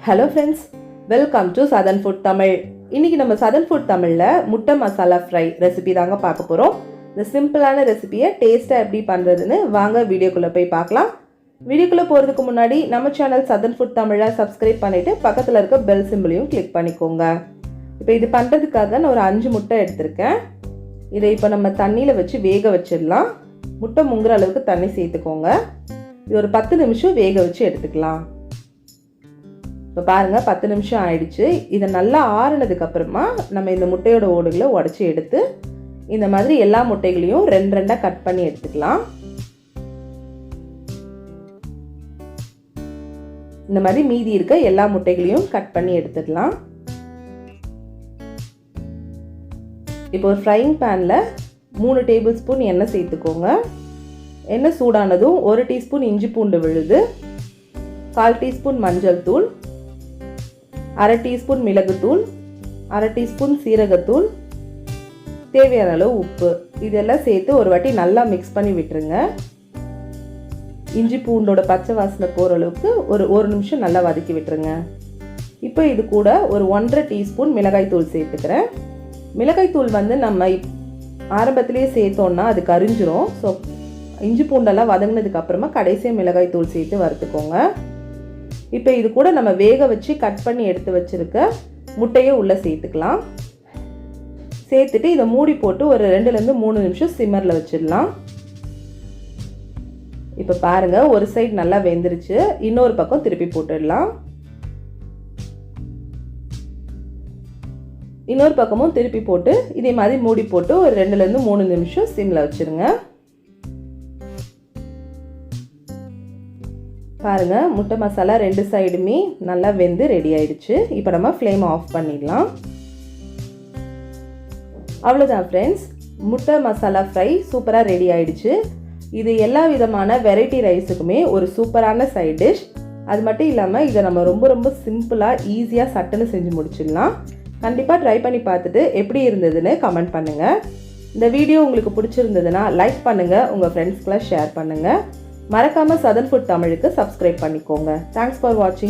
Hello friends, welcome to Southern Food Tamil. இன்னைக்கு நம்ம Southern Food Tamilல முட்டை மசாலா ஃப்ரை ரெசிபி தாங்க பார்க்க போறோம். இந்த சிம்பிளான ரெசிபியை டேஸ்டா எப்படி பண்றதுன்னு வாங்க வீடியோக்குள்ள போய் பார்க்கலாம். வீடியோக்குள்ள போறதுக்கு முன்னாடி நம்ம சேனல் Southern Food Tamilல Subscribe பண்ணிட்டு பக்கத்துல இருக்க பெல் சிம்பலையும் கிளிக் பண்ணிக்கோங்க. இப்போ இது பண்றதுக்காக நான் ஒரு 5 முட்டை எடுத்துர்க்கேன். இதை இப்போ நம்ம தண்ணியில வச்சு வேக வச்சிடலாம். முட்டை முங்குற அளவுக்கு தண்ணி சேர்த்துக்கோங்க. இது ஒரு 10 நிமிஷம் வேக வச்சு எடுத்துக்கலாம். இப்போ பாருங்க 10 நிமிஷம் ஆயிடுச்சு. இதை நல்லா ஆறுனதுக்கு அப்புறமா நம்ம இந்த முட்டையோட ஓடுகளை உடைச்சி எடுத்து இந்த மாதிரி எல்லா முட்டைகளையும் ரெண்டு ரெண்டா கட் பண்ணி எடுத்துக்கலாம். இந்த மாதிரி மீதி இருக்க எல்லா முட்டைகளையும் கட் பண்ணி எடுத்துக்கலாம். இப்போ ஒரு ஃப்ரைங் பேன்ல 3 டேபிள் ஸ்பூன் எண்ணெய் சேர்த்துக்கோங்க. எண்ணெய் சூடானதும் 1 டீஸ்பூன் இஞ்சி பூண்டு விழுது, 1/4 டீஸ்பூன் மஞ்சள் தூள், 1/2 டீஸ்பூன் மிளகுத்தூள், 1/2 டீஸ்பூன் சீரகத்தூள், தேவையான அளவு உப்பு இதெல்லாம் சேர்த்து ஒரு வாட்டி நல்லா மிக்ஸ் பண்ணி விட்டுருங்க. இஞ்சி பூண்டோட பச்சை வாசனை போகிற அளவுக்கு ஒரு நிமிஷம் நல்லா வதக்கி விட்டுருங்க. இப்போ இது கூட ஒரு 1/2 டீஸ்பூன் மிளகாய்த்தூள் சேர்த்துக்கிறேன். மிளகாய்த்தூள் வந்து நம்ம ஆரம்பத்திலேயே சேர்த்தோன்னா அது கரிஞ்சிரும். ஸோ இஞ்சி பூண்டெல்லாம் வதங்கினதுக்கு அப்புறமா கடைசியாக மிளகாய்த்தூள் சேர்த்து வறுத்துக்கோங்க. இப்போ இது கூட நம்ம வேக வச்சு கட் பண்ணி எடுத்து வச்சிருக்க முட்டையை உள்ளே சேர்த்துக்கலாம். சேர்த்துட்டு இதை மூடி போட்டு ஒரு 2-3 நிமிஷம் சிம்மரில் வச்சிடலாம். இப்போ பாருங்க ஒரு சைடு நல்லா வெந்துருச்சு. இன்னொரு பக்கம் திருப்பி போட்டுடலாம். இன்னொரு பக்கமும் திருப்பி போட்டு இதே மாதிரி மூடி போட்டு ஒரு 2-3 நிமிஷம் சிம்மில் வச்சிருங்க. பாருங்க முட்டை மசாலா 2 சைடுமே நல்லா வெந்து ரெடி ஆயிடுச்சு. இப்போ நம்ம ஃப்ளேம் ஆஃப் பண்ணிடலாம். அவ்வளோதான் ஃப்ரெண்ட்ஸ், முட்டை மசாலா ஃப்ரை சூப்பராக ரெடி ஆயிடுச்சு. இது எல்லா விதமான வெரைட்டி ரைஸுக்குமே ஒரு சூப்பரான சைட் டிஷ். அது மட்டும் இல்லாமல் இதை நம்ம ரொம்ப சிம்பிளாக ஈஸியாக சட்டுன்னு செஞ்சு முடிச்சிடலாம். கண்டிப்பாக ட்ரை பண்ணி பார்த்துட்டு எப்படி இருந்ததுன்னு கமெண்ட் பண்ணுங்கள். இந்த வீடியோ உங்களுக்கு பிடிச்சிருந்ததுன்னா லைக் பண்ணுங்கள், உங்கள் ஃப்ரெண்ட்ஸ்க்கெலாம் ஷேர் பண்ணுங்கள். மறக்காமல் Southern Food Tamilக்கு சப்ஸ்கிரைப் பண்ணிக்கோங்க. தேங்க்ஸ் ஃபார் வாட்சிங்.